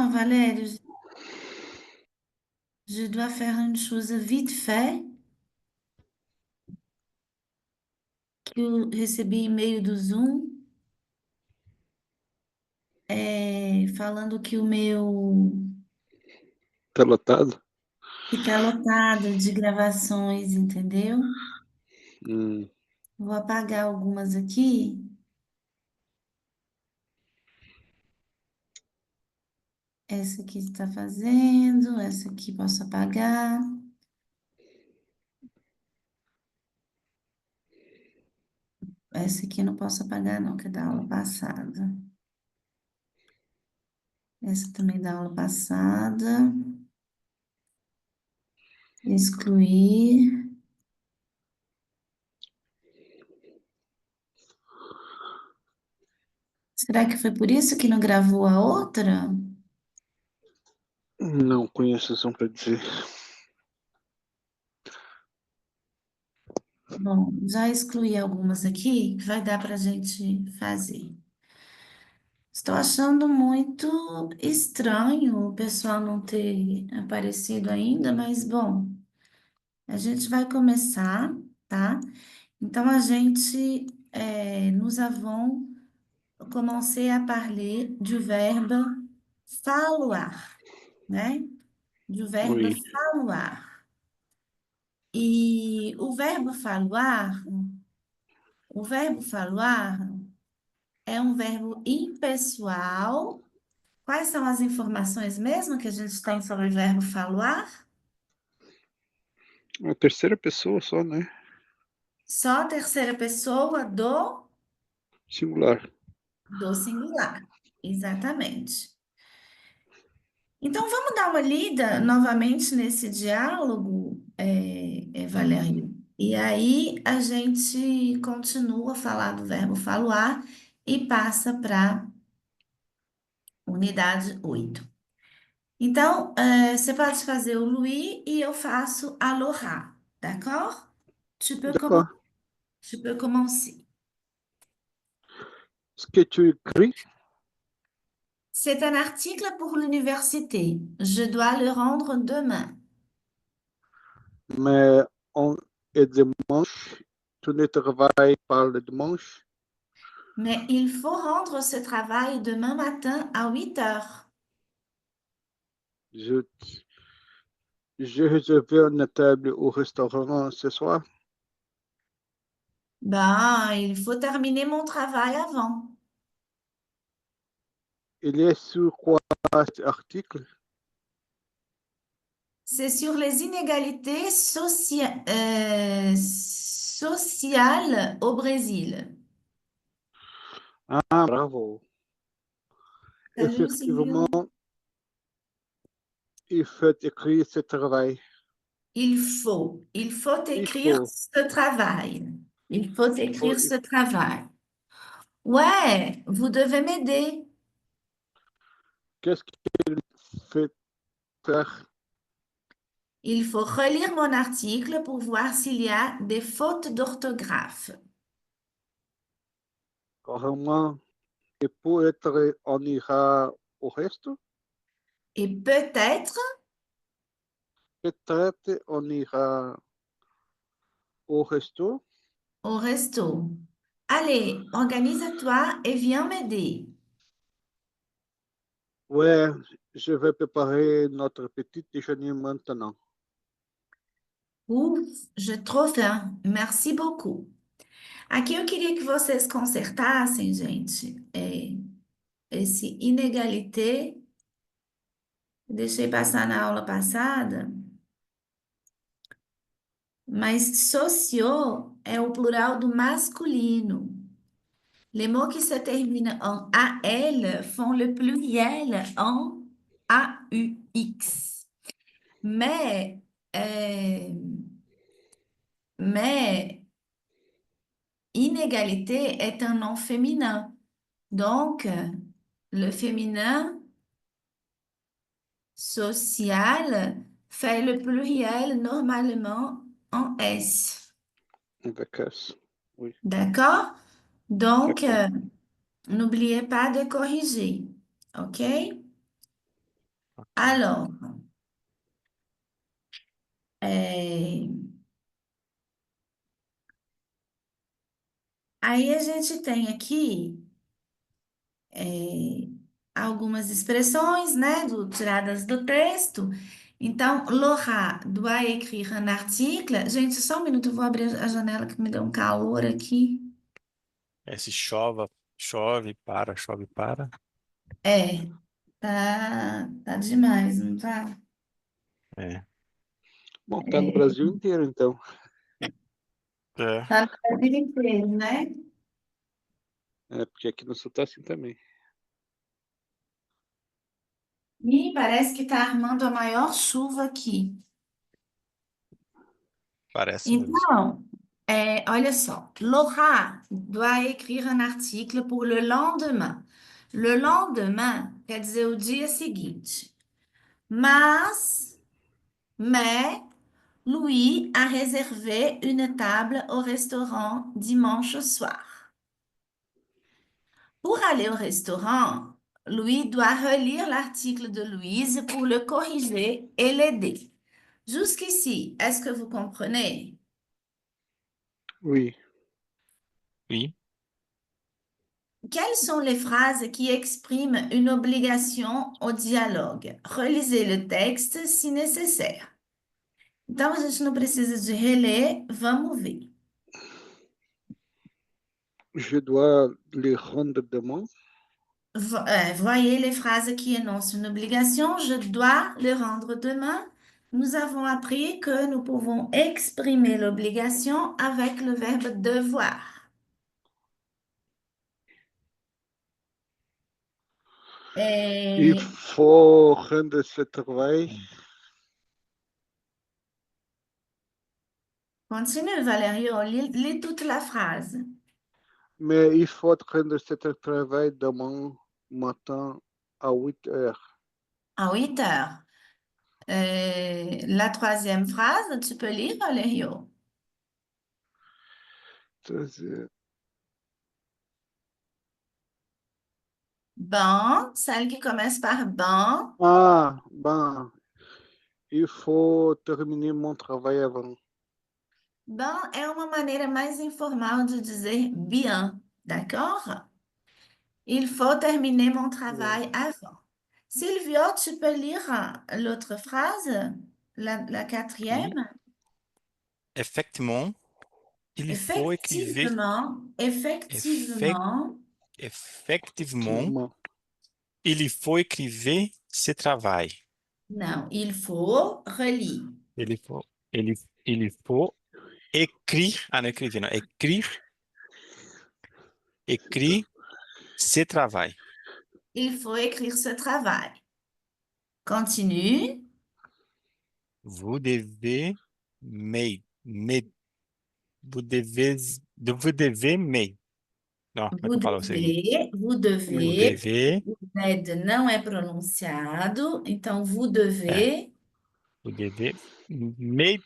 Ah, Valério, je dois faire une chose vite fait, que eu recebi e-mail do Zoom, falando que o meu Tá lotado? que está lotado de gravações, entendeu? Hum, Vou apagar algumas aqui. Essa aqui está fazendo, essa aqui posso apagar. Essa aqui eu não posso apagar, não, que é da aula passada. Essa também da aula passada. Excluir. Será que foi por isso que não gravou a outra? não conheço som para dizer. Bom, já excluí algumas aqui, que vai dar para a gente fazer. Estou achando muito estranho o pessoal não ter aparecido ainda, mas bom, a gente vai começar, tá? Então a gente, nous avons commencé à parler du verbe falloir, né? Du verbe Oui, falloir. E o verbo falloir é um verbo impessoal. Quais são as informações mesmo que a gente tem sobre o verbo falar? a terceira pessoa só, né? Só a terceira pessoa Singular. do singular. Exatamente. Então, vamos dar uma lida novamente nesse diálogo, Valério. E aí a gente continua a falar do verbo falar e passa para unidade 8. Então, você pode fazer o Louis e eu faço a Laura, d'accord? Tu peux commen- D'accord. tu peux commencer. Ce que tu écris, C'est un article pour l'université. Je dois le rendre demain. mais on est dimanche. Tu ne travailles pas le dimanche. Mais il faut rendre ce travail demain matin à 8 heures. Je, j'ai réservé une table au restaurant ce soir. Ben, il faut terminer mon travail avant. Il est sur quoi cet article? C'est sur les inégalités sociales au Brésil. Ah, bravo. Salut, Silvio. Effectivement, il faut écrire ce travail. Il faut Il écrire faut, ce travail. Il faut il faut, écrire ce travail. Ouais, vous devez m'aider. qu'est-ce qu'il fait faire? Il faut relire mon article pour voir s'il y a des fautes d'orthographe. Carrément, et pour être, on ira au resto. Et peut-être Peut-être on ira au resto. au resto. Allez, organise-toi et viens m'aider. Ouais, je vais préparer notre petit déjeuner maintenant. Ouf, j'ai trop faim. Merci beaucoup. Aqui eu queria que vocês consertassem, gente, esse inégalité. Deixei passar na aula passada, mas socio é o plural do masculino. Les mots qui se terminent en AL font le pluriel en AUX. Mais, euh, mais inégalité est un nom féminin. Donc, le féminin social fait le pluriel normalement en S. Avec S. Oui, D'accord? Donc, d'accord. n'oubliez pas de corriger. OK? Alors, é, aí a gente tem aqui é, algumas expressões, né, tiradas do texto. Então, Laura doit écrire un article. Gente, só um minuto, eu vou abrir a janela que me deu um calor aqui. Esse chove, para. É, tá demais, não tá? É. Bom, tá no Brasil inteiro, então. É. Tá no Brasil inteiro, né? É, porque aqui no Sul tá assim também. E parece que tá armando a maior chuva aqui. Parece mesmo. Então, olha só. Laura doit écrire un article pour le lendemain. Le lendemain quer dizer o dia seguinte. Mais, Louis a réservé une table au restaurant dimanche soir. Pour aller au restaurant, Louis doit relire l'article de Louise pour le corriger et l'aider. Jusqu'ici, est-ce que vous comprenez? Oui. Oui. Quelles sont les phrases qui expriment une obligation au dialogue? Relisez le texte si nécessaire. Então, a gente não precisa de reler, vamos ver. Je dois les rendre demain. Voyez les phrases qui énoncent une obligation. Je dois le rendre demain. Nous avons appris que nous pouvons exprimer l'obligation avec le verbe devoir. Il Et faut rendre ce travail, continue, Valérie, lis toute la phrase. mais il faut rendre ce travail demain matin à 8 heures. À 8 heures. La troisième phrase, tu peux lire, Valérie? Bon, celle qui commence par bon. Ah, ben, il faut terminer mon travail avant. Bon é uma maneira mais informal de dizer bien, d'accord? Il faut terminer mon travail avant. Silvio, tu peux lire l'autre phrase, la Oui. quatrième? Effectivement, il faut écrire. Effectivement, Effect- effectivement, Effectivement, Effectivement. il faut écrire ce travail. non, il faut relire. Il faut, il faut écrire, ah, non, écrire, non, écrire ce travail. Il faut écrire ce travail. Continue. Vous devez m'aider. Vous devez, vous devez m'aider. Non, como é que eu falo isso aí? Vous Vous devez, devez, o Z não é pronunciado, então vous é, devez vous devez m'aider.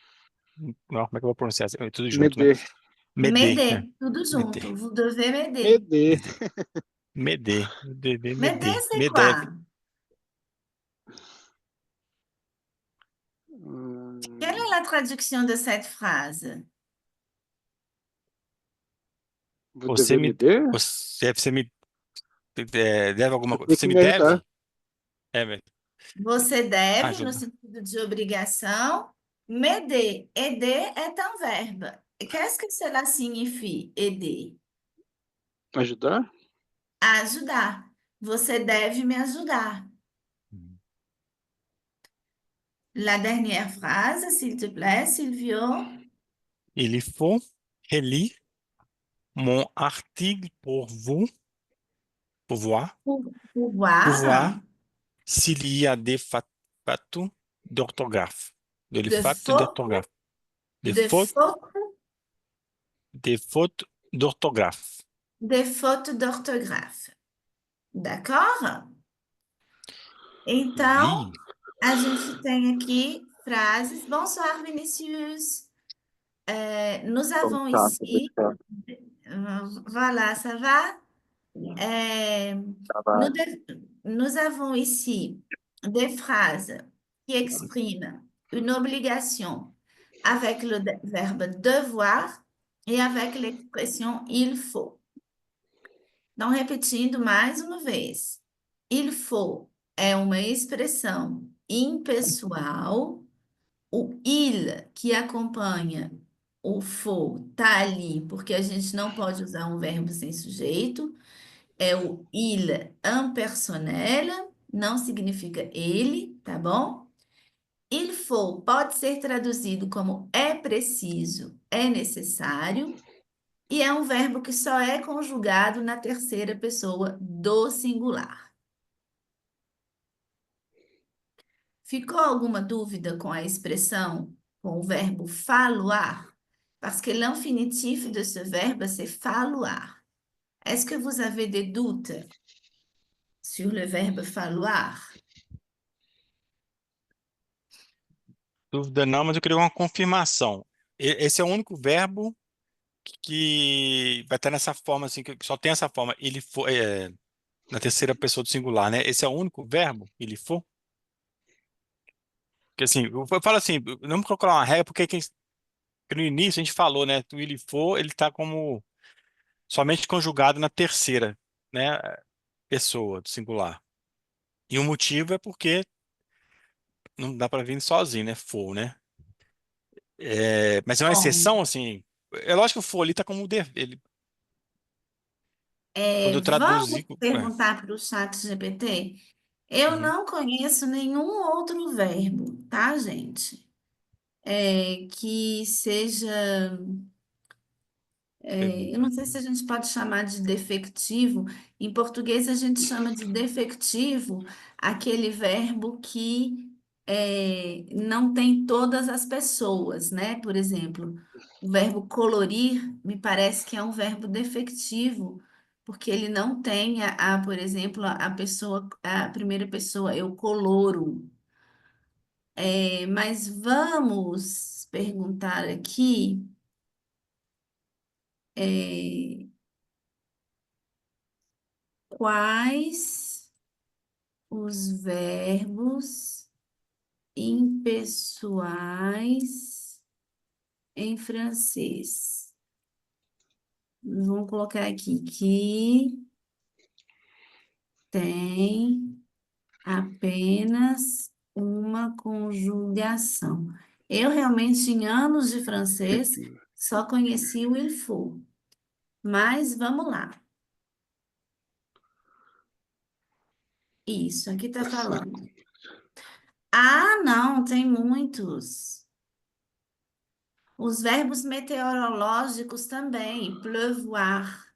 Não, como é que eu vou pronunciar isso? É tudo junto, né? M'aider. M'aider, m'aider, tudo m'aider, junto. Vous devez m'aider. M'aider. m'aider, m'aider, vous devez M'aider, m'aider, c'est m'aider. quoi? Quelle Hum, est la traduction de cette phrase? Vous Você devez me, m'aider? você me deve alguma Você coisa. tem Você que me me ajudar. deve? É, velho. Você deve, no Ajuda. sentido de obrigação, m'aider. Aider est un verbe. Qu'est-ce que cela signifie, aider? Ajudar? Ajudar. Você deve me ajudar. La dernière phrase, s'il te plaît, Silvio. Il faut relire mon article pour vous, pour voir, Pour pour voir voir s'il y a des fautes d'orthographe. Des de fautes fautes, d'orthographe. Des de fautes, fautes, des fautes d'orthographe. des fautes d'orthographe. D'accord? Então, Oui. a gente tem aqui frases. Bonsoir, Vinicius. Nous Como avons tá? Tudo ici, certo. voilà, ça va? Euh, Tava nous, nous avons ici des phrases qui expriment une obligation avec le verbe devoir et avec l'expression il faut. Então, repetindo mais uma vez, il faut é uma expressão impessoal. O il que acompanha o faut tá ali, porque a gente não pode usar um verbo sem sujeito. É o il impersonnel, não significa ele, tá bom? Il faut pode ser traduzido como é preciso, é necessário, e é um verbo que só é conjugado na terceira pessoa do singular. Ficou alguma dúvida com a expressão, com o verbo falloir? Parce que l'infinitif de ce verbe, c'est falloir. Est-ce que vous avez des doutes sur le verbe falloir? Dúvida não, mas eu queria uma confirmação. Esse é o único verbo que vai estar nessa forma, assim, que só tem essa forma. Ele foi, na terceira pessoa do singular, né? Esse é o único verbo, ele for? Porque assim, eu falo assim, não vou colocar uma regra, porque no início a gente falou, né? O ele for, ele está como somente conjugado na terceira, né? Pessoa do singular. E o motivo é porque não dá para vir sozinho, né? For, né? Mas é uma Bom, exceção, assim. É lógico que o for ali tá como ele, quando eu vamos traduzi. perguntar para o chat GPT? Eu Uhum, não conheço nenhum outro verbo, tá, gente? Que seja. Eu não sei se a gente pode chamar de defectivo. Em português, a gente chama de defectivo aquele verbo que não tem todas as pessoas, né? Por exemplo, o verbo colorir me parece que é um verbo defectivo, porque ele não tem por exemplo, a pessoa, a primeira pessoa, eu coloro. Mas vamos perguntar aqui. é, Quais os verbos impessoais em francês? Vamos colocar aqui que tem apenas uma conjugação. Eu realmente, em anos de francês, só conheci o il faut. Mas vamos lá. Isso, aqui está falando. Ah, não, tem muitos. Os verbos meteorológicos também. Pleuvoir.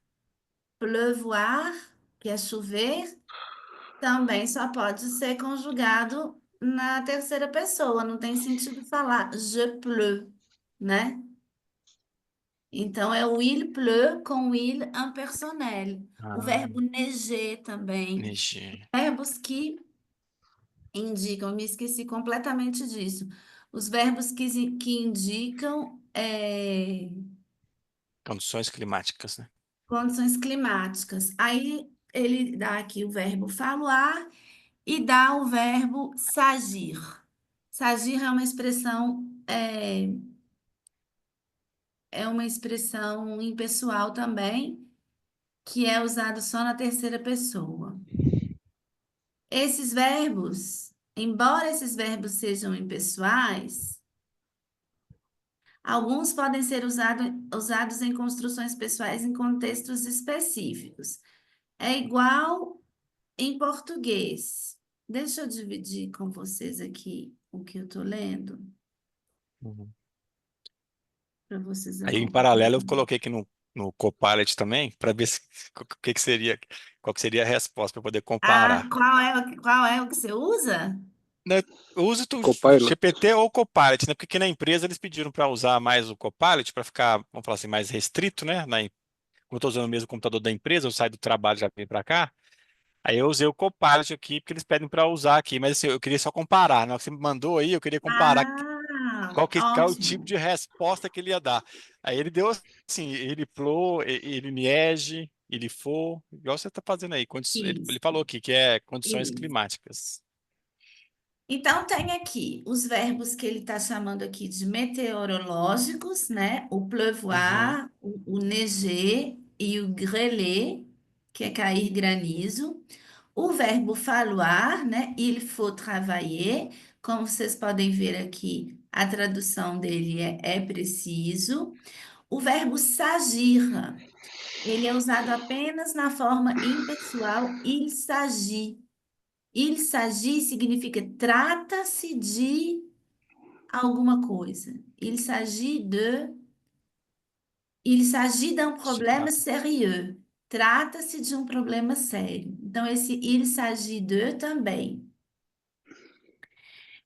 Pleuvoir, que é chover, também só pode ser conjugado na terceira pessoa. Não tem sentido falar je pleure, né? Então é o il pleut com o il impersonnel. O ah, verbo neiger também. Nishi. Verbos que indicam, me esqueci completamente disso. Os verbos que indicam Condições climáticas, né? condições climáticas. Aí ele dá aqui o verbo falar e dá o verbo sagir. Sagir é uma expressão impessoal também, que é usado só na terceira pessoa. Esses verbos, embora esses verbos sejam impessoais, alguns podem ser usados em construções pessoais em contextos específicos. É igual em português. Deixa eu dividir com vocês aqui o que eu estou lendo, Uhum. para vocês Aí, em acompanharem. paralelo, eu coloquei aqui no Copilot também, para ver o que que seria, qual que seria a resposta, para poder Ah, comparar. qual é o que você usa? Né, eu uso o Copilot. GPT ou o Copilot, né? Porque aqui na empresa eles pediram para usar mais o Copilot para ficar, vamos falar assim, mais restrito, né? Como eu estou usando o mesmo computador da empresa, eu saio do trabalho e já vim para cá. Aí eu usei o Copilot aqui, porque eles pedem para usar aqui. Mas assim, eu queria só comparar. Na hora que você me mandou aí, eu queria comparar Ah, qual o tipo ótimo. de resposta que ele ia dar. Aí ele deu assim, ele plou, ele niege, ele for, igual você está fazendo aí. Ele Isso, falou aqui que é condições isso. climáticas. Então, tem aqui os verbos que ele está chamando aqui de meteorológicos, né? O Uhum. pleuvoir, o neiger e o grêler, que é cair granizo. O verbo falloir, né? Il faut travailler. Como vocês podem ver aqui, a tradução dele é preciso. O verbo s'agir, ele é usado apenas na forma impessoal, il s'agit. Il s'agit significa trata-se de alguma coisa. Il s'agit d'un Se problème trata. sérieux. Trata-se de um problema sério. Então, esse il s'agit de também.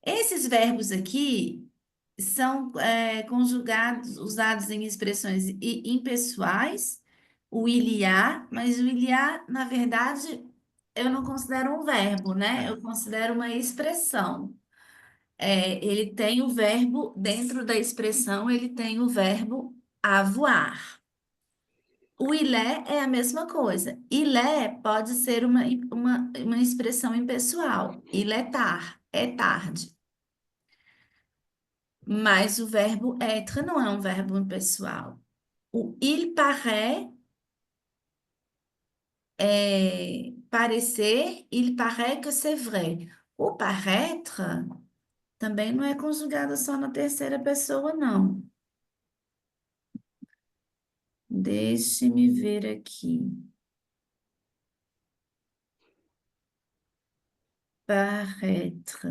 Esses verbos aqui são conjugados, usados em expressões impessoais, o il y a, mas o il y a, na verdade, eu não considero um verbo, né? É. Eu considero uma expressão. Ele tem o verbo, dentro da expressão, ele tem o verbo avoir. O ilé é a mesma coisa. Ilé pode ser uma expressão impessoal. Iletar, é tarde. Mas o verbo être não é um verbo impessoal. O il paraît é parecer, il paraît que c'est vrai. O paraître também não é conjugado só na terceira pessoa, não. Deixe-me ver aqui. Paraître.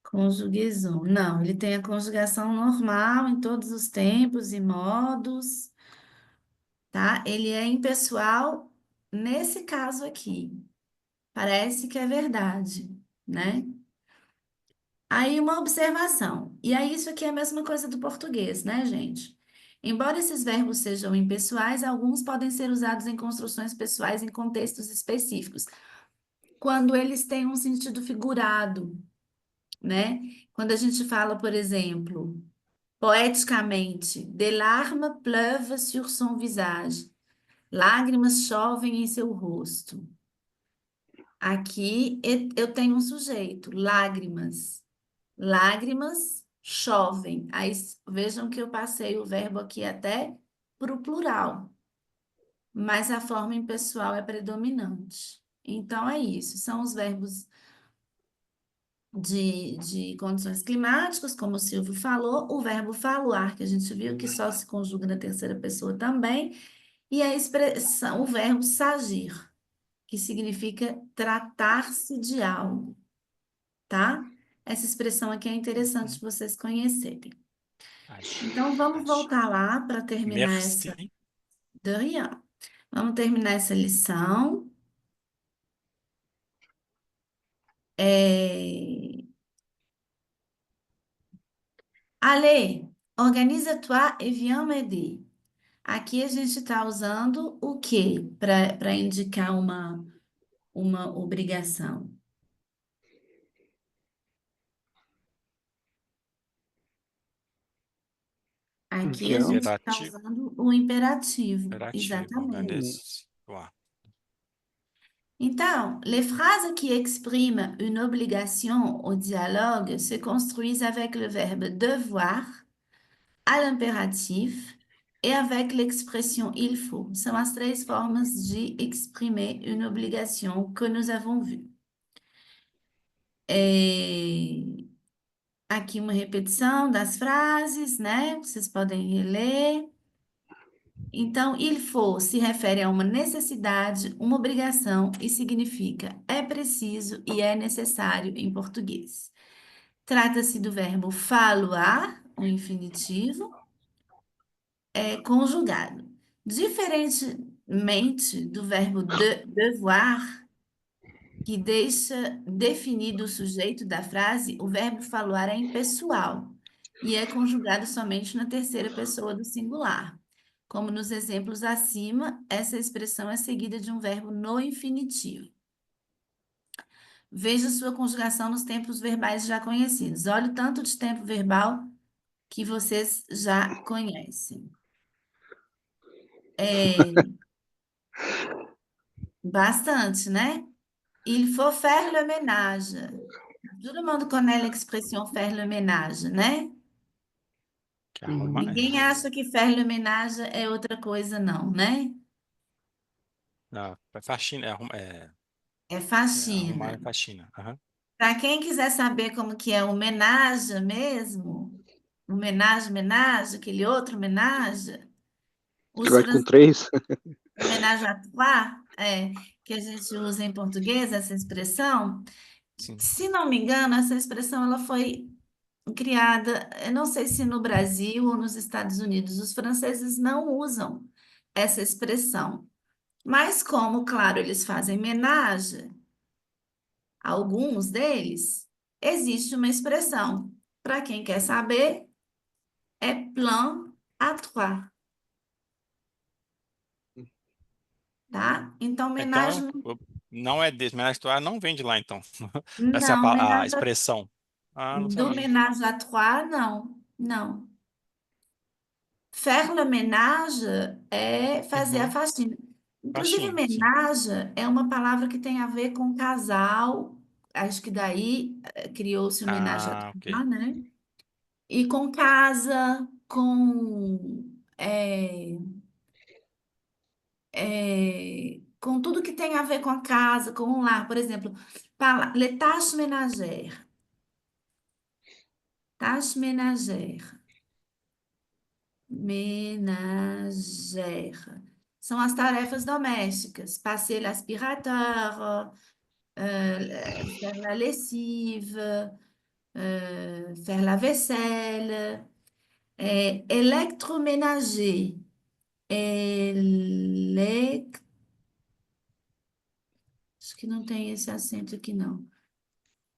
Conjugaison. Não, ele tem a conjugação normal em todos os tempos e modos, tá? Ele é impessoal nesse caso aqui. Parece que é verdade, né? Aí uma observação. E aí isso aqui é a mesma coisa do português, né, gente? Embora esses verbos sejam impessoais, alguns podem ser usados em construções pessoais em contextos específicos, quando eles têm um sentido figurado, né? Quando a gente fala, por exemplo, poeticamente, des larmes pleuvent sur son visage. Lágrimas chovem em seu rosto. Aqui eu tenho um sujeito, lágrimas. Lágrimas chovem. Aí vejam que eu passei o verbo aqui até para o plural, mas a forma impessoal é predominante. Então é isso, são os verbos de condições climáticas, como o Silvio falou, o verbo falar, que a gente viu que só se conjuga na terceira pessoa também, e a expressão, o verbo sagir, que significa tratar-se de algo, tá? Essa expressão aqui é interessante Uhum. vocês conhecerem. Agir, Então, vamos agir. voltar lá para terminar essa. Merci. De rien. Vamos terminar essa lição. É... Allez, organise-toi et viens m'aider. Aqui a gente está usando o que para indicar uma obrigação? Aqui a Viens. gente está Imperativo. usando o imperativo, Imperativo. exatamente. Organize-toi. Então, les phrases qui expriment une obligation au dialogue se construisent avec le verbe devoir à l'impératif et avec l'expression il faut. São as três formas de exprimer une obligation que nous avons vues. Aqui uma repetição das frases, né? Vocês podem reler. Então, il faut se refere a uma necessidade, uma obrigação e significa é preciso e é necessário em português. Trata-se do verbo falloir, o infinitivo, conjugado. Diferentemente do verbo devoir, que deixa definido o sujeito da frase, o verbo falar é impessoal e é conjugado somente na terceira pessoa do singular. Como nos exemplos acima, essa expressão é seguida de um verbo no infinitivo. Veja sua conjugação nos tempos verbais já conhecidos. Olha o tanto de tempo verbal que vocês já conhecem. É bastante, né? Il faut faire le ménage. Tout le monde connaît l'expression faire le ménage, né? Que arruma, Ninguém acha que faire le ménage é outra coisa, não, né? não, é faxina, É arrumar faxina. é faxina. Aham. Para quem quiser saber como que é o ménage mesmo, o ménage, aquele outro ménage, Que os vai com franceses, 3. o ménage à trois, que a gente usa em português, essa expressão, Sim. se não me engano, essa expressão ela foi criada, eu não sei se no Brasil ou nos Estados Unidos, os franceses não usam essa expressão. Mas como, claro, eles fazem ménage, alguns deles, existe uma expressão. Para quem quer saber, é plan à trois, tá? Então, Então, ménage, não é desse, mas a não vem de lá, então. Essa é não, a ménage, expressão. Ah, não do sabia. ménage à trois, não, não. Faire le ménage é fazer a Uhum. faxina. Inclusive, Faxina, sim. ménage é uma palavra que tem a ver com casal. Acho que daí criou-se o ménage à Ah, ok. trois, né? E com casa, com tudo que tem a ver com a casa, com o lar. Por exemplo, les tâches ménagères. Tâches ménagères. Ménagère. São as tarefas domésticas. Passer l'aspirateur, faire la lessive, faire la vaisselle. Électroménager. Elec... Acho que não tem esse acento aqui, não.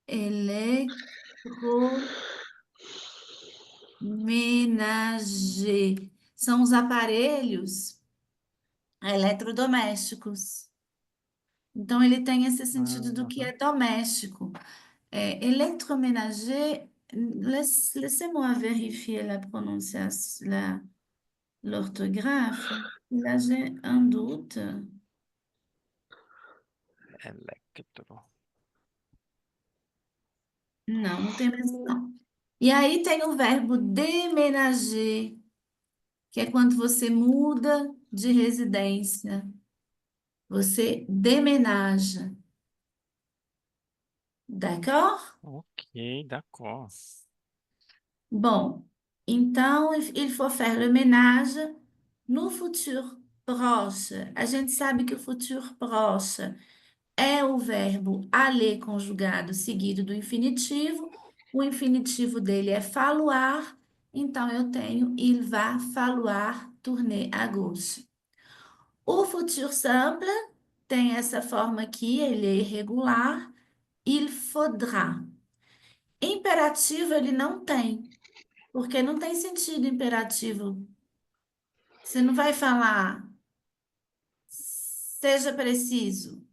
Eletroménager. São os aparelhos eletrodomésticos. Então, ele tem esse sentido do que Aham. é doméstico. Électroménager, laissez-moi vérifier la prononciation, l'orthographe. Là, j'ai un doute. Electro. Não, não tem mais não. E aí tem o verbo déménager, que é quando você muda de residência. Você déménage. D'accord? Ok, d'accord. Bon, então, il faut faire le ménage no futur proche. A gente sabe que o futur proche é o verbo aller conjugado seguido do infinitivo. O infinitivo dele é falloir, então eu tenho il va falloir tourner à gauche. O futur simple tem essa forma aqui, ele é irregular, il faudra. Imperativo ele não tem, porque não tem sentido imperativo. Você não vai falar seja preciso,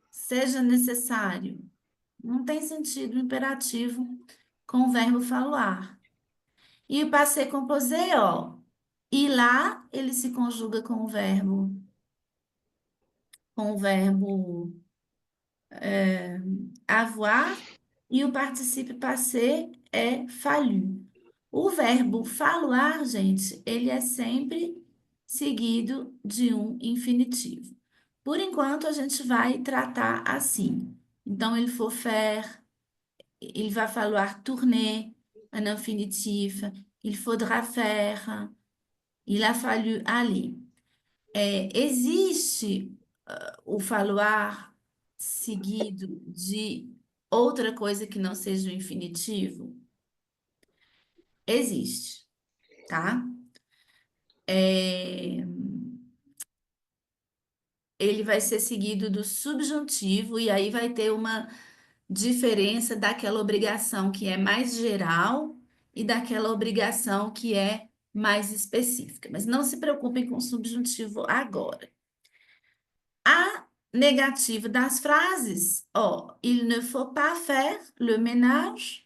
seja necessário. Não tem sentido imperativo com o verbo falar. E o passé composé, ó. E lá ele se conjuga com o verbo avoir e o participe passé é fallu. O verbo falar, gente, ele é sempre seguido de um infinitivo. Por enquanto, a gente vai tratar assim. Então, il faut faire, il va falloir tourner, un infinitif, il faudra faire, il a fallu aller. Existe o falloir seguido de outra coisa que não seja o infinitivo? Existe, tá? É, ele vai ser seguido do subjuntivo e aí vai ter uma diferença daquela obrigação que é mais geral e daquela obrigação que é mais específica. Mas não se preocupem com o subjuntivo agora. A negativa das frases, ó, il ne faut pas faire le ménage,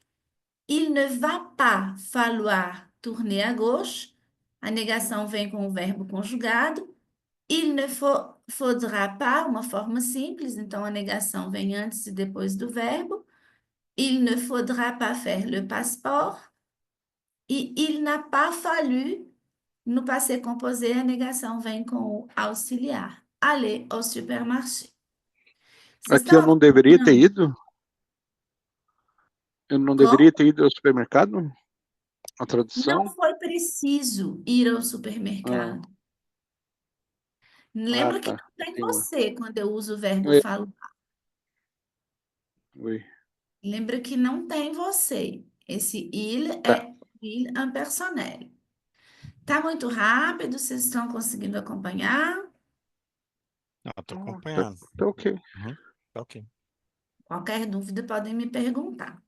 il ne va pas falloir tourner à gauche. A negação vem com o verbo conjugado. Il ne faut faudra pas, uma forma simples, então a negação vem antes e depois do verbo. Il ne faudra pas faire le passeport. E il n'a pas fallu, no passé composé, a negação vem com o auxiliar. Aller au supermarché. Vocês Aqui eu estão não deveria ter acompanhando? ido? Eu não deveria Como? ter ido ao supermercado? A Não tradução? foi preciso ir ao Ah, supermercado. Lembra que tá. não tem Tem uma. você quando eu uso o verbo É, falar. oui. Lembra que não tem você. Esse il Tá. é il impersonal. Tá muito rápido, vocês estão conseguindo acompanhar? Não, eu tô Tá, acompanhando. tá ok. Uhum, tá ok. Qualquer dúvida podem me perguntar.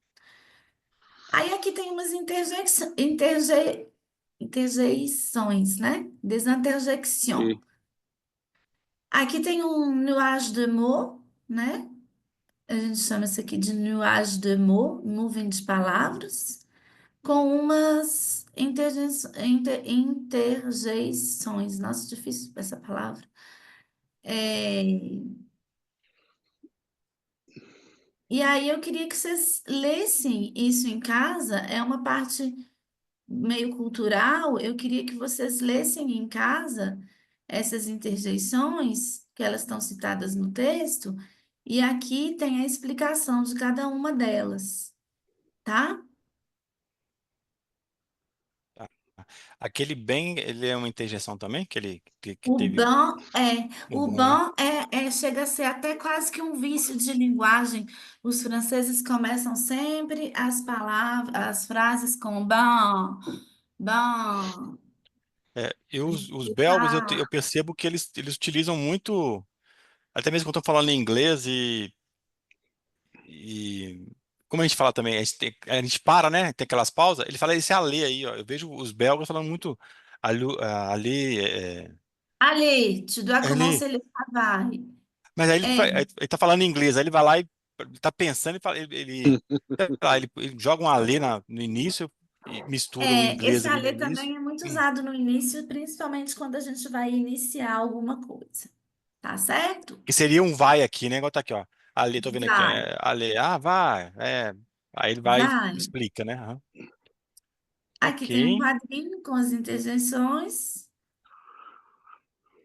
Aí aqui tem umas interjeições, né? Des interjections. E, Aqui tem um nuage de mots, né? A gente chama isso aqui de nuage de mots, nuvem de palavras, com umas interjeições. Nossa, difícil essa palavra. É, E aí eu queria que vocês lessem isso em casa. É uma parte meio cultural. Eu queria que vocês lessem em casa essas interjeições, que elas estão citadas no texto, e aqui tem a explicação de cada uma delas, tá? Tá. Aquele bem, ele é uma interjeição também? Que O teve ban é, o o bom, né? ban chega a ser até quase que um vício de linguagem. Os franceses começam sempre as palavras, as frases com ban, ban, É, os e belgas, eu tal. percebo que eles utilizam muito, até mesmo quando estão falando em inglês e como a gente fala também, a gente para, né? Tem aquelas pausas, ele fala esse alê aí, ó. Eu vejo os belgas falando muito alê, Allez, tu dois alê. commencer le travail. Mas aí É, ele tá falando em inglês, aí ele vai lá e tá pensando e fala, sei lá, ele joga um alê no início e mistura o inglês esse ali no allez início. também é muito usado no início, principalmente quando a gente vai iniciar alguma coisa. Tá certo? Que seria um vai aqui, né? Igual tá aqui, ó. Ali, tô vendo aqui. Vai, Ali, vai. Aí ele vai e vai. explica, né? Aham. Aqui tem um Ok. quadrinho com as interjeições.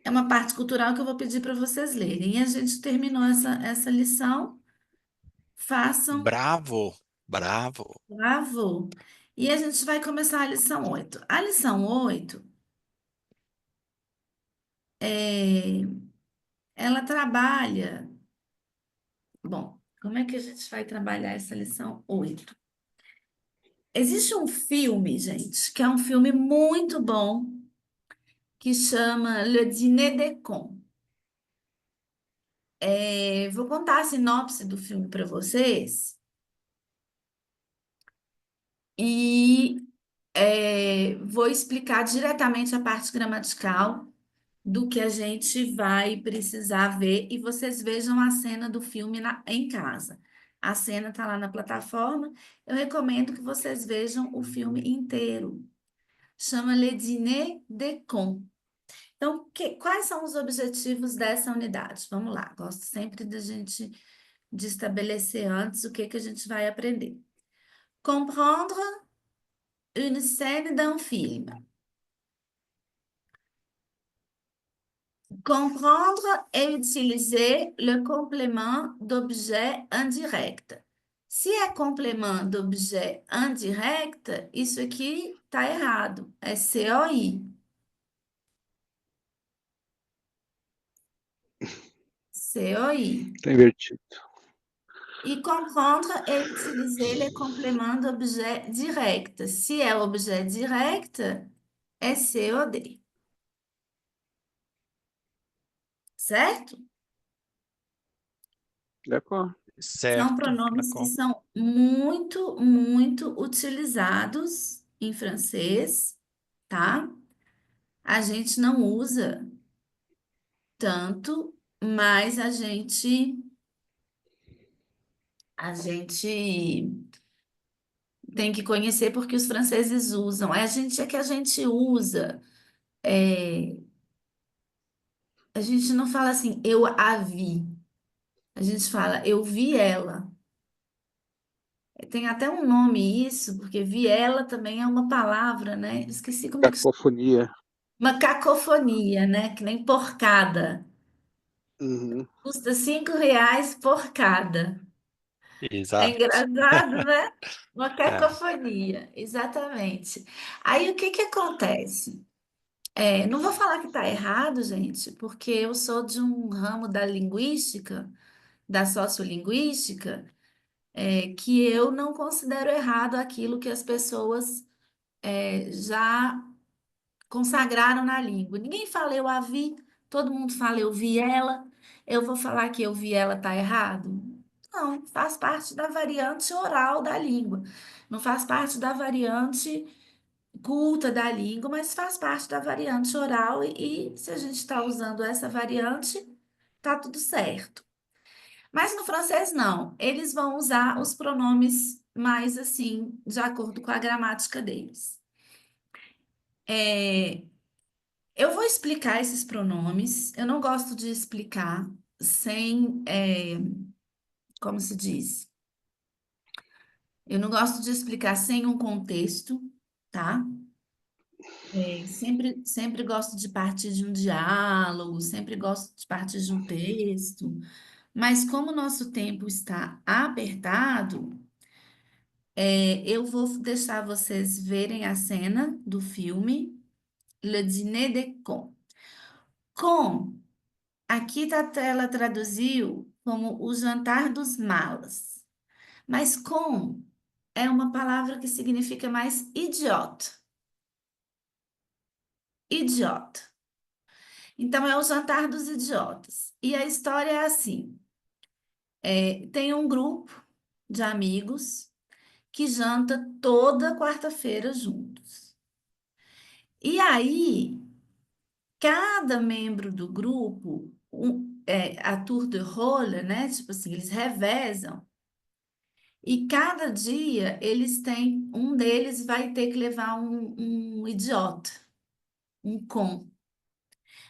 É uma parte cultural que eu vou pedir para vocês lerem. E a gente terminou essa lição. Façam, Bravo. Bravo. bravo. E a gente vai começar a lição 8. A lição 8, é, ela trabalha. Bom, como é que a gente vai trabalhar essa lição 8? Existe um filme, gente, que é um filme muito bom, que chama Le Dîner de Con. Vou contar a sinopse do filme para vocês e vou explicar diretamente a parte gramatical do que a gente vai precisar ver e vocês vejam a cena do filme em casa. A cena está lá na plataforma. Eu recomendo que vocês vejam o filme inteiro. Chama Le Dîner de Con. Então, quais são os objetivos dessa unidade? Vamos lá, gosto sempre de estabelecer antes o que a gente vai aprender. Comprendre une scène d'un film. Comprendre et utiliser le complément d'objet indirect. Se é complemento d'objet indirect, isso aqui está errado. É COI. COI. tá invertido. E comprendre et utiliser le complément d'objet direct. Se é objet direct, é COD. Certo? D'accord. São Certo. pronomes que D'accord. são muito, muito utilizados em francês, tá? A gente não usa tanto, mas a gente tem que conhecer porque os franceses usam. É que a gente usa A gente não fala assim, eu a vi. A gente fala, eu vi ela. Tem até um nome isso, porque viela também é uma palavra, né? Esqueci como é que chama. Cacofonia. Uma cacofonia, né? Que nem porcada. Uhum. Custa R$ 5 porcada. É Exato. engraçado, né? Uma É. cacofonia, exatamente. Aí o que que acontece? Não vou falar que está errado, gente, porque eu sou de um ramo da linguística, da sociolinguística, que eu não considero errado aquilo que as pessoas já consagraram na língua. Ninguém fala eu a vi, todo mundo fala eu vi ela. Eu vou falar que eu vi ela tá errado? Não, faz parte da variante oral da língua. Não faz parte da variante culta da língua, mas faz parte da variante oral e se a gente está usando essa variante, tá tudo certo. Mas no francês não, eles vão usar os pronomes mais assim, de acordo com a gramática deles. É, Eu vou explicar esses pronomes. Eu não gosto de explicar sem, como se diz? Eu não gosto de explicar sem um contexto, tá? Sempre gosto de partir de um diálogo, sempre gosto de partir de um texto. Mas como o nosso tempo está apertado, eu vou deixar vocês verem a cena do filme Le Dîner de Con. Con Aqui ela traduziu como o jantar dos malas, mas com é uma palavra que significa mais idiota. Idiota. Então é o jantar dos idiotas. E a história é assim: tem um grupo de amigos que janta toda quarta-feira juntos. E aí, cada membro do grupo, a tour de rôle, né? Tipo assim, eles revezam. E cada dia um deles vai ter que levar um idiota, um com.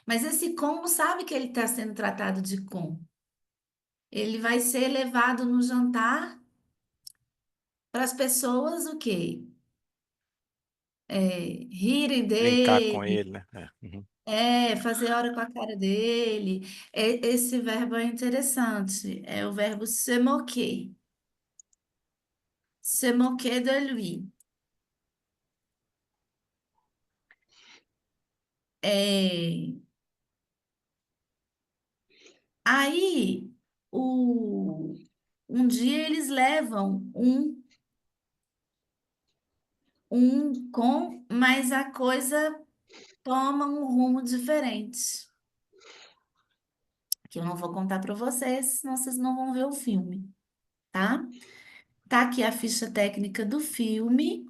Mas esse com não sabe que ele está sendo tratado de com. Ele vai ser levado no jantar para as pessoas o quê? Rirem Brincar com dele, ele, né? É. Uhum. fazer hora com a cara dele. Esse verbo é interessante, é o verbo se moquer. Se moquer de lui. É, Aí, o, um dia eles levam um com, mas a coisa toma um rumo diferente, que eu não vou contar para vocês, senão vocês não vão ver o filme, tá? Tá aqui a ficha técnica do filme,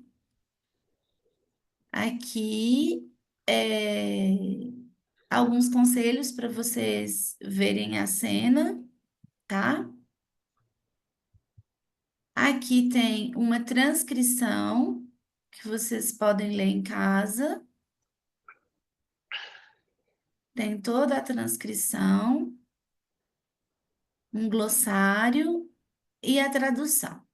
aqui alguns conselhos para vocês verem a cena, tá? Aqui tem uma transcrição que vocês podem ler em casa. Tem toda a transcrição, um glossário e a tradução.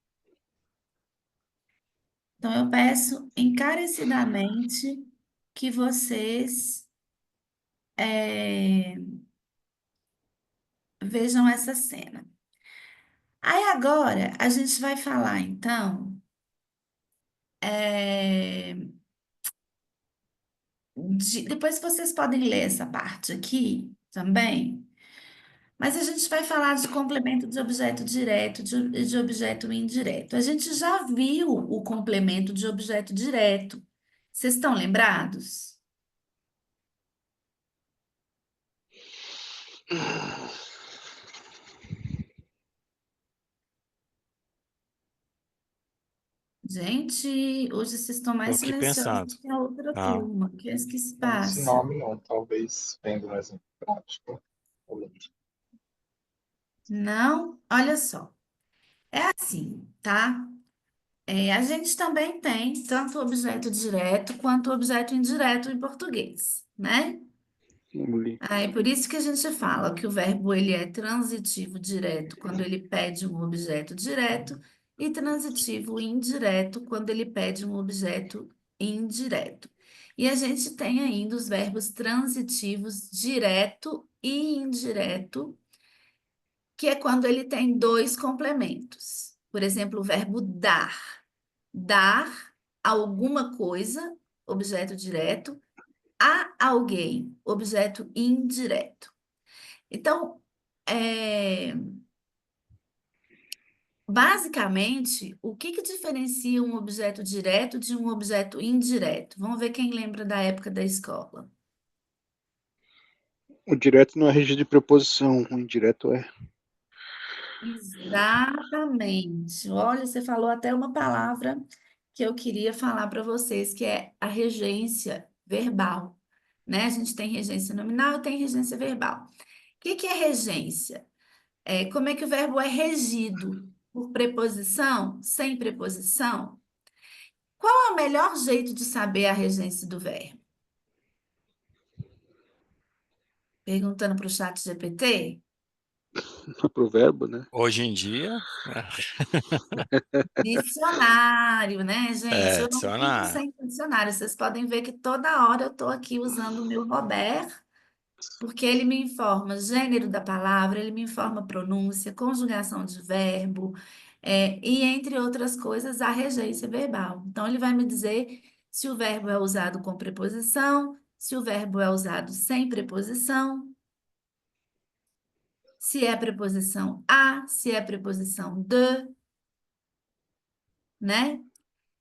Então, eu peço encarecidamente que vocês eh, vejam essa cena. Aí agora a gente vai falar, então, eh, depois vocês podem ler essa parte aqui também. Mas a gente vai falar de complemento de objeto direto e de objeto indireto. A gente já viu o complemento de objeto direto. Vocês estão lembrados? Gente, hoje vocês estão Tô mais aqui silenciosos pensando. que a outra Não. turma. O que é isso que se Com esse passa? nome não, talvez vendo no exemplo prático. eu lembro. Não? Olha só. É assim, tá? A gente também tem tanto objeto direto quanto objeto indireto em português, né? li. É por isso que a gente fala que o verbo ele é transitivo direto quando ele pede um objeto direto e transitivo indireto quando ele pede um objeto indireto. E a gente tem ainda os verbos transitivos direto e indireto, que é quando ele tem dois complementos. Por exemplo, o verbo dar. Dar alguma coisa, objeto direto, a alguém, objeto indireto. Então, é, basicamente, o que que diferencia um objeto direto de um objeto indireto? Vamos ver quem lembra da época da escola. O direto não é regido de preposição, o indireto é. Exatamente. Olha, você falou até uma palavra que eu queria falar para vocês, que é a regência verbal, né? A gente tem regência nominal e tem regência verbal. O que que é regência? Como é que o verbo é regido? Por preposição? Sem preposição? Qual é o melhor jeito de saber a regência do verbo? Perguntando para o chat GPT? Provérbio, né? Hoje em dia, Dicionário, né, gente? Eu não vivo dicionário. sem dicionário. Vocês podem ver que toda hora eu estou aqui usando o meu Robert, porque ele me informa gênero da palavra, ele me informa pronúncia, conjugação de verbo, e entre outras coisas, a regência verbal. Então, ele vai me dizer se o verbo é usado com preposição, se o verbo é usado sem preposição, se é preposição a, se é preposição de, né?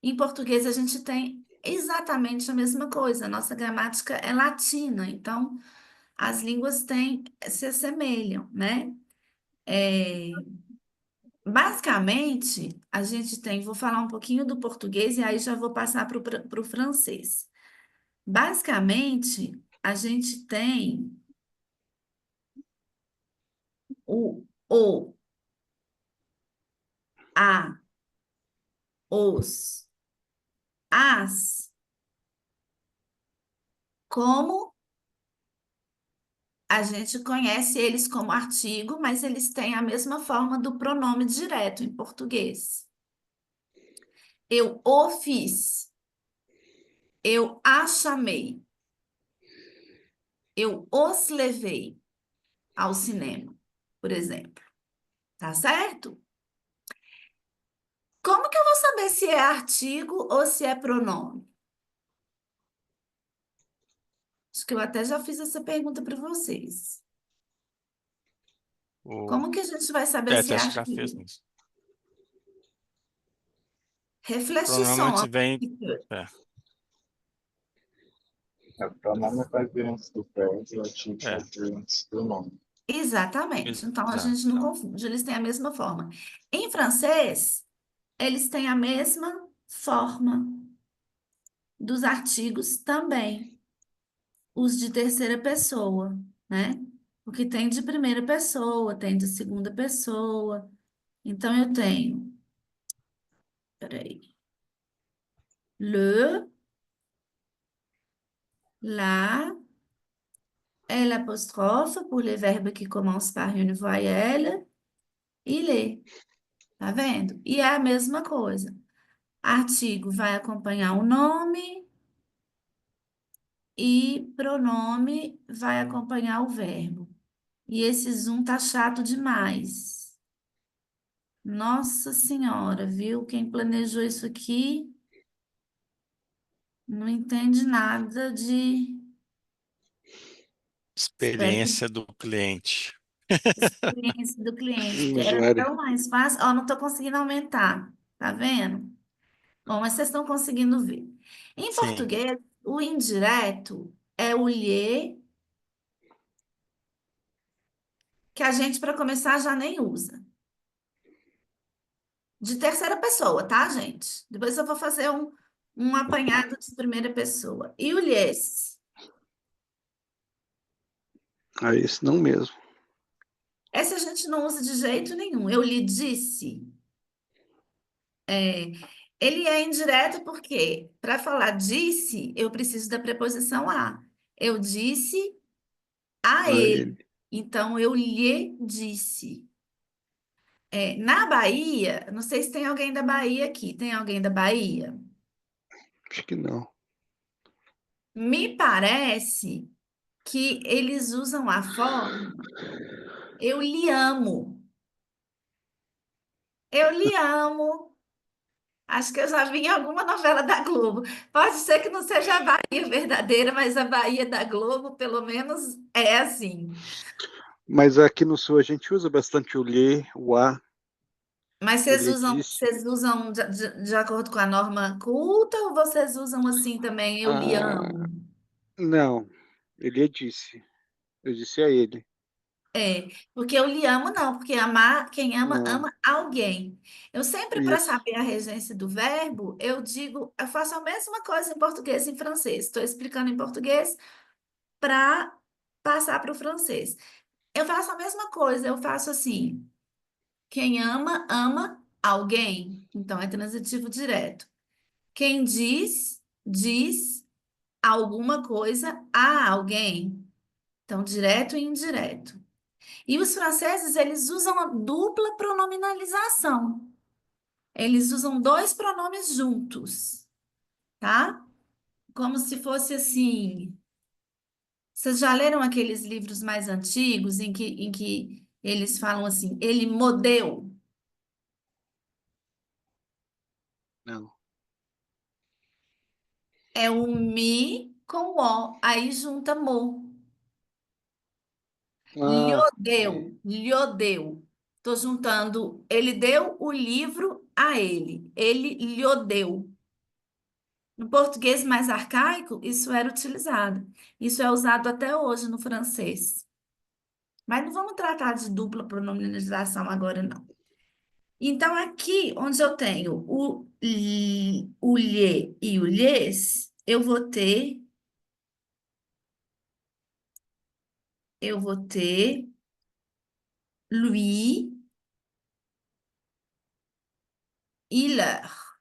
Em português, a gente tem exatamente a mesma coisa. A nossa gramática é latina, então as línguas se assemelham, né? Basicamente, a gente tem, vou falar um pouquinho do português e aí já vou passar para o francês. Basicamente, a gente tem o, a, os, as, como a gente conhece eles como artigo, mas eles têm a mesma forma do pronome direto em português. Eu o fiz. Eu a chamei. Eu os levei ao cinema, por exemplo. Tá certo? Como que eu vou saber se é artigo ou se é pronome? Acho que eu até já fiz essa pergunta para vocês. O, Como que a gente vai saber se é acho que já fez artigo? isso. Reflexão. Provavelmente vem. É, O pronome vai vir antes do verbo e o artigo vai é, vir antes do nome. Exatamente. Então a exato. gente não confunde, eles têm a mesma forma. Em francês, eles têm a mesma forma dos artigos também, os de terceira pessoa, né? Porque tem de primeira pessoa, tem de segunda pessoa. Então eu tenho, peraí, le, la, et l'apostrophe pour les verbes qui commencent par une voyelle, e les. Tá vendo? E é a mesma coisa. Artigo vai acompanhar o nome e pronome vai acompanhar o verbo. E esse zoom tá chato demais. Nossa Senhora, viu? Quem planejou isso aqui não entende nada de. Espero que Experiência do cliente. experiência do cliente, porque era Usuário. tão mais fácil. Ó, não tô conseguindo aumentar, tá vendo? Bom, mas vocês estão conseguindo ver. Em Sim. português, o indireto é o lhe, que a gente, para começar, já nem usa. De terceira pessoa, tá, gente? Depois eu vou fazer um apanhado de primeira pessoa. E o lhes? Ah, esse não mesmo. Essa a gente não usa de jeito nenhum. Eu lhe disse. Ele é indireto porque, para falar disse, eu preciso da preposição a. Eu disse a a ele. ele. Então, eu lhe disse. Na Bahia, não sei se tem alguém da Bahia aqui. Tem alguém da Bahia? Acho que não. Me parece que eles usam a forma eu lhe amo. Eu lhe amo. Acho que eu já vi em alguma novela da Globo. Pode ser que não seja a Bahia verdadeira, mas a Bahia da Globo, pelo menos, é assim. Mas aqui no sul a gente usa bastante o lhe, o a, Mas o lhe disse. vocês usam de acordo com a norma culta ou vocês usam assim também, eu lhe Ah, amo? não, ele disse. Eu disse a ele. É, porque eu lhe amo não, porque amar, quem ama, Não, ama alguém. Eu sempre, para isso. saber a regência do verbo, eu digo, eu faço a mesma coisa em português e em francês. Estou explicando em português para passar para o francês. Eu faço a mesma coisa, eu faço assim, quem ama, ama alguém. Então, é transitivo direto. Quem diz, diz alguma coisa a alguém. Então, direto e indireto. E os franceses, eles usam a dupla pronominalização. Eles usam dois pronomes juntos, tá? Como se fosse assim. Vocês já leram aqueles livros mais antigos em que eles falam assim, ele modeu? Não. É o mi com o, aí junta mo. Ah, sim. Lhe deu. Estou juntando, ele deu o livro a ele. Ele lhe deu. No português mais arcaico, isso era utilizado. Isso é usado até hoje no francês. Mas não vamos tratar de dupla pronominalização agora, não. Então, aqui onde eu tenho o lhe e o lhes, eu vou ter lui e leur.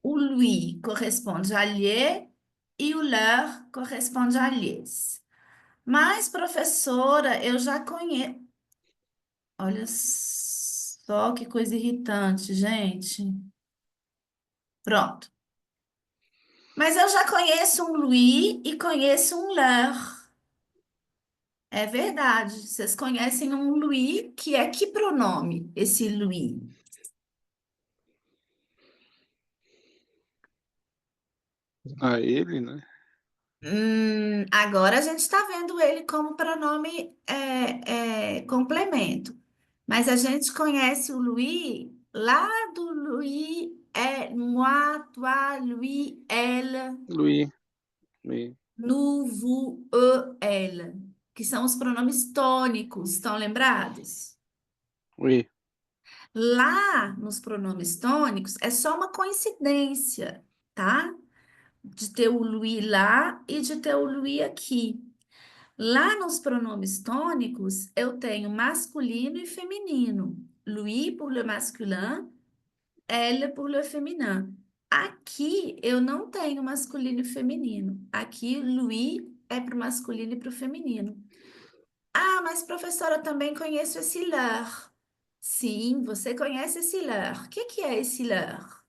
O lui corresponde a lhe e o leur corresponde a lhes. Mas, professora, eu já conheço. Olha só que coisa irritante, gente. Pronto. Mas eu já conheço um lui e conheço um leur. É verdade. Vocês conhecem um lui que é que pronome esse lui? A ele, né? Agora a gente está vendo ele como pronome complemento. Mas a gente conhece o lui lá do lui, moi, toi, lui, elle, Lui, lui, nous, vous, eux, ela, que são os pronomes tônicos, estão lembrados? lui. Lá nos pronomes tônicos é só uma coincidência, tá? De ter o lui lá e de ter o lui aqui. Lá nos pronomes tônicos, eu tenho masculino e feminino. Lui pour le masculin, elle pour le féminin. Aqui eu não tenho masculino e feminino. Aqui, lui é para o masculino e para o feminino. Ah, mas professora, eu também conheço esse leur. Sim, você conhece esse leur. O que que é esse leur?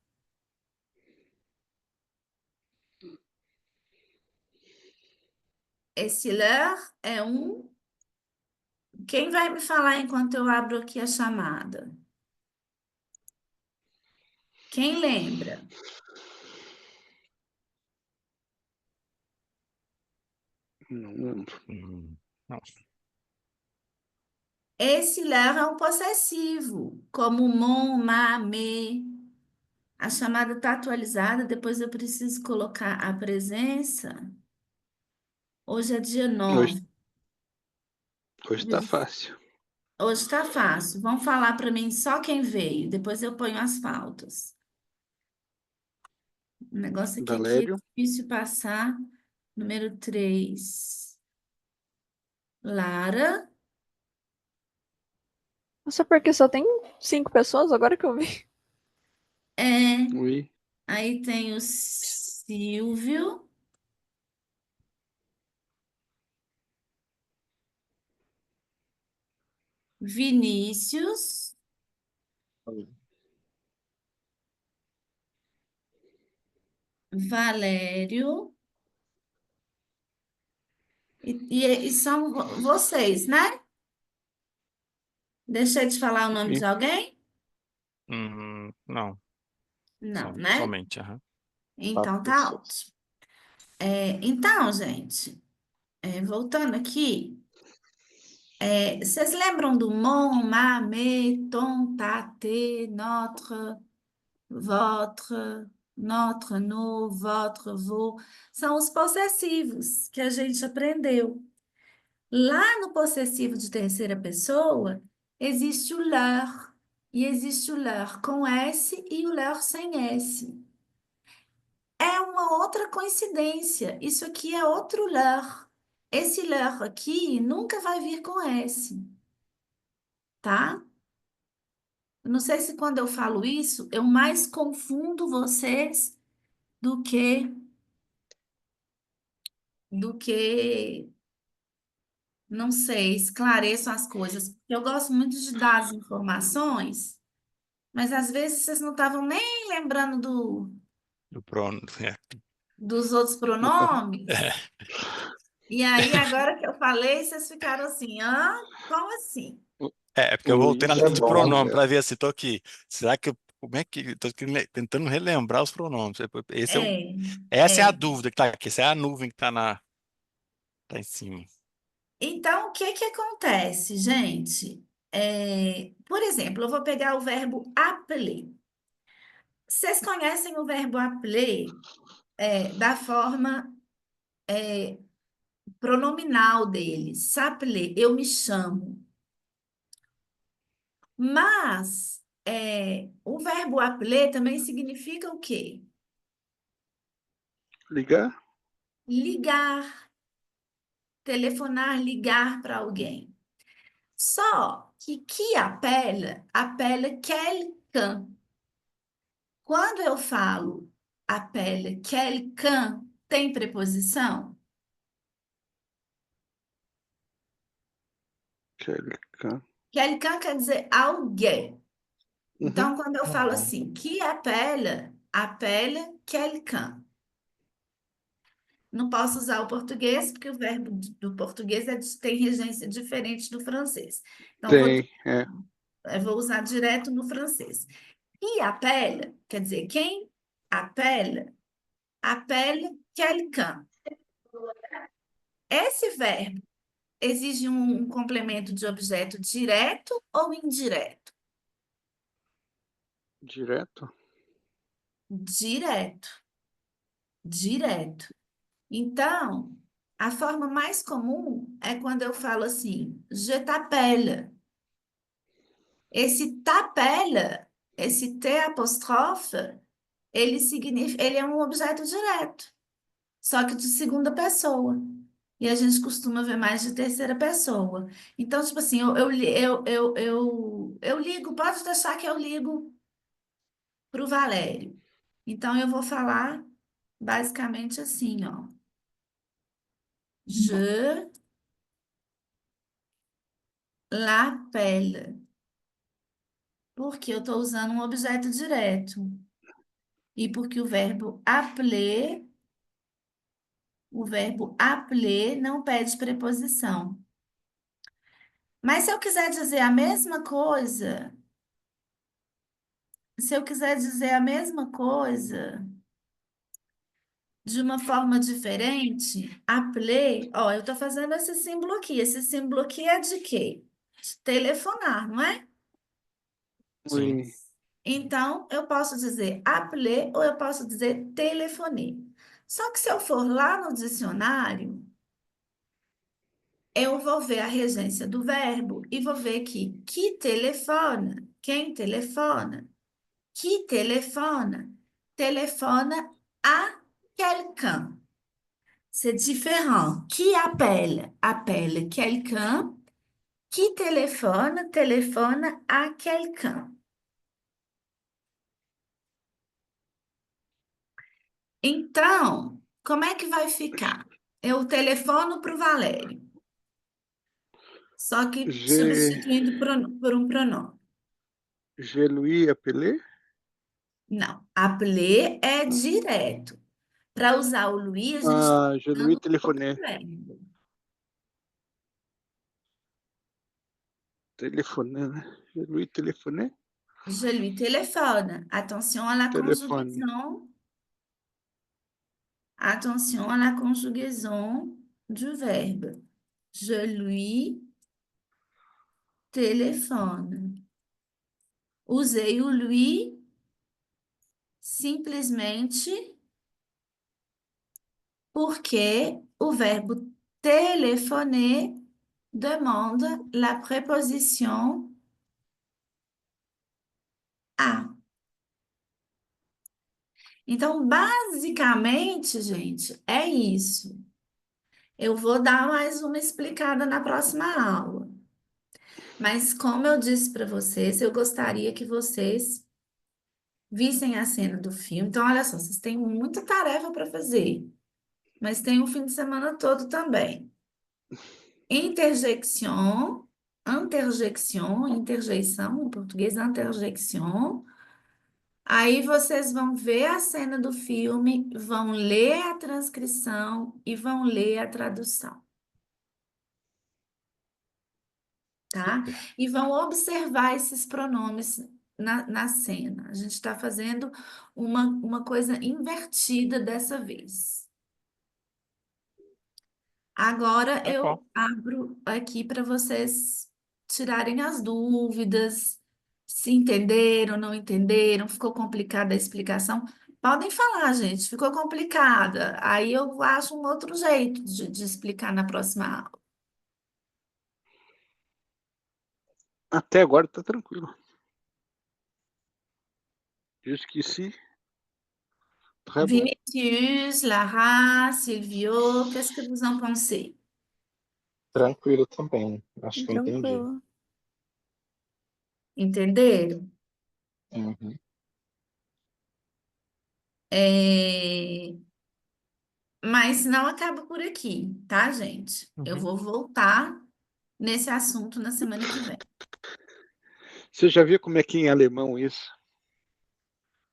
Esse leur é um. Quem vai me falar enquanto eu abro aqui a chamada? Quem lembra? Não lembro. Não. Esse leur é um possessivo, como mon, ma, me. A chamada está atualizada, depois eu preciso colocar a presença. Hoje é dia Hoje, 9. hoje tá fácil. Hoje está fácil. Vão falar para mim só quem veio, depois eu ponho as faltas. O negócio aqui é que é Valério, difícil passar. Número 3. Lara. Nossa, porque só tem 5 pessoas agora que eu vi. É. lui, Aí tem o Silvio. Vinícius Valério e são vocês, né? Deixei de falar o nome de Sim. alguém? Não, Não, né? somente. Aham. Então Quatro tá pessoas. ótimo. Então, gente, voltando aqui, vocês lembram do mon, ma, me, ton, ta, te, notre, votre, notre, nos, votre, vos? São os possessivos que a gente aprendeu. Lá no possessivo de terceira pessoa, existe o leur, e existe o leur com S e o leur sem S. É uma outra coincidência. Isso aqui é outro leur. Esse leur aqui nunca vai vir com S, tá? Eu não sei se quando eu falo isso, eu mais confundo vocês do que do que, não sei, esclareço as coisas. Porque eu gosto muito de dar as informações, mas às vezes vocês não estavam nem lembrando Do prono... dos outros pronomes. É. E aí, agora que eu falei, vocês ficaram assim, como assim? Porque eu voltei na Isso é lista de bom, pronome André. para ver assim, tô aqui. Será que como é que tô aqui tentando relembrar os pronomes? Esse é É, essa é a é. dúvida que tá aqui, essa é a nuvem que tá em cima. Então, o que que acontece, gente? Por exemplo, eu vou pegar o verbo appeler. Vocês conhecem o verbo appeler da forma pronominal dele, s'appeler, eu me chamo. Mas o verbo appeler também significa o quê? Ligar? Ligar, telefonar, ligar para alguém. Só que apela, apela quelqu'un. Quando eu falo apela quelqu'un, tem preposição? Quelqu'un. Quelqu'un quer dizer alguém. Uhum. Então, quando eu falo assim, que apela, apela quelqu'un. Não posso usar o português, porque o verbo do português tem regência diferente do francês. Então, Tem, é. eu vou usar direto no francês. E apela, quer dizer, quem apela, apela quelqu'un. Esse verbo exige um complemento de objeto direto ou indireto? Direto? Direto, direto. Então, a forma mais comum é quando eu falo assim, je t'appelle. Esse t'appelle, esse T apóstrofe, ele é um objeto direto, só que de segunda pessoa. E a gente costuma ver mais de terceira pessoa. Então, tipo assim, eu ligo, pode deixar que eu ligo para o Valério. Então, eu vou falar basicamente assim, ó. Je l'appelle. Porque eu estou usando um objeto direto. E porque o verbo appeler não pede preposição. Mas se eu quiser dizer a mesma coisa, se eu quiser dizer a mesma coisa de uma forma diferente, appeler, ó, eu estou fazendo esse símbolo aqui. Esse símbolo aqui é de quê? De telefonar, não é? Sim. Oui. Então, eu posso dizer appeler ou eu posso dizer telefoner. Só que se eu for lá no dicionário, eu vou ver a regência do verbo e vou ver que telefona, quem telefona, que telefona, telefona a quelqu'un. C'est différent. Qui appelle, appelle quelqu'un. Qui téléphone, téléphone à quelqu'un. Então, como é que vai ficar? Eu telefono para o Valério. só que Je, substituindo por um pronome. je lui appelé? Não, appeler é direto. Para usar o lui, a gente está Je lui usando outro téléphoné. verbo. Téléphoné, né? Je lui téléphoné? Je lui téléphone. Attention à la Téléphone. conjugaison. Attention à la conjugaison du verbe. Je lui téléphone. Usei o lui simplesmente porque o verbo téléphoner demande la préposition à. Então, basicamente, gente, é isso. Eu vou dar mais uma explicada na próxima aula. Mas, como eu disse para vocês, eu gostaria que vocês vissem a cena do filme. Então, olha só, vocês têm muita tarefa para fazer, mas tem um fim de semana todo também. Interjeição, interjeição, em português, interjeição. Aí vocês vão ver a cena do filme, vão ler a transcrição e vão ler a tradução, tá? E vão observar esses pronomes na cena. A gente está fazendo uma coisa invertida dessa vez. Agora Tá bom. eu abro aqui para vocês tirarem as dúvidas, se entenderam, não entenderam, ficou complicada a explicação. Podem falar, gente, ficou complicada. Aí eu acho um outro jeito de explicar na próxima aula. Até agora tá tranquilo. Jusqu'ici, très bon. Vinicius, Lara, Silvio, qu'est-ce que vous en pensez? Tranquilo também. Acho que eu entendi. Tranquilo. Entenderam? Uhum. É, mas não acaba por aqui, tá, gente? Eu Uhum. vou voltar nesse assunto na semana que vem. Você já viu como é que é em alemão isso?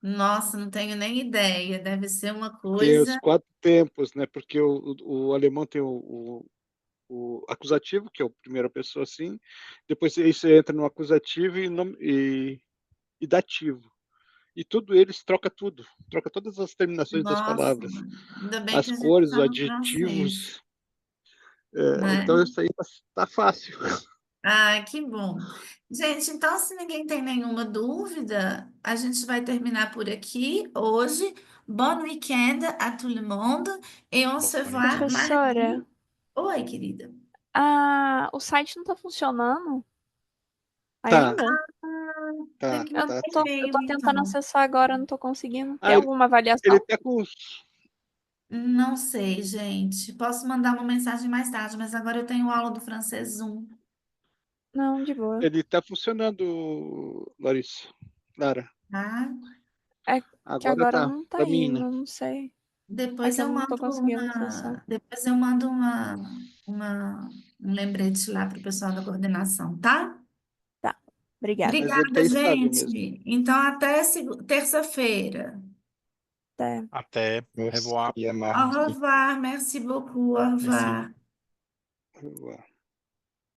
Nossa, não tenho nem ideia. Deve ser uma Tem os coisa. 4 tempos, né? Porque o alemão tem o acusativo, que é a primeira pessoa assim, depois aí você entra no acusativo e dativo. E tudo eles troca todas as terminações das Nossa, palavras, ainda bem que as a gente cores, os está no francês, adjetivos. né? Então isso aí tá fácil. Ah, que bom. Gente, então, se ninguém tem nenhuma dúvida, a gente vai terminar por aqui hoje. Bon week-end à tout le monde et on se Bom, voit Professora, mardi. Oi, querida. o site não tá funcionando Tá, ainda? Tem tá, que Eu mandar tá, tá. eu e-mail, tô tentando então. acessar agora, não tô conseguindo. Tem Ah, alguma ele avaliação? tá com Não sei, gente. Posso mandar uma mensagem mais tarde, mas agora eu tenho aula do francês 1, Não, de boa. ele tá funcionando, Larissa. Lara, tá? É que agora agora tá não tá para mim, indo, né? não sei. É Depois que eu eu não tô mando conseguindo acessar. depois eu mando um lembrete lá para o pessoal da coordenação, tá? Tá, obrigada. Mas ele tá Obrigada, estável mesmo. gente. Então, até terça-feira. Até. até. Au revoir. Merci, Au Marc. revoir, merci beaucoup, au Merci. revoir. Vamos lá.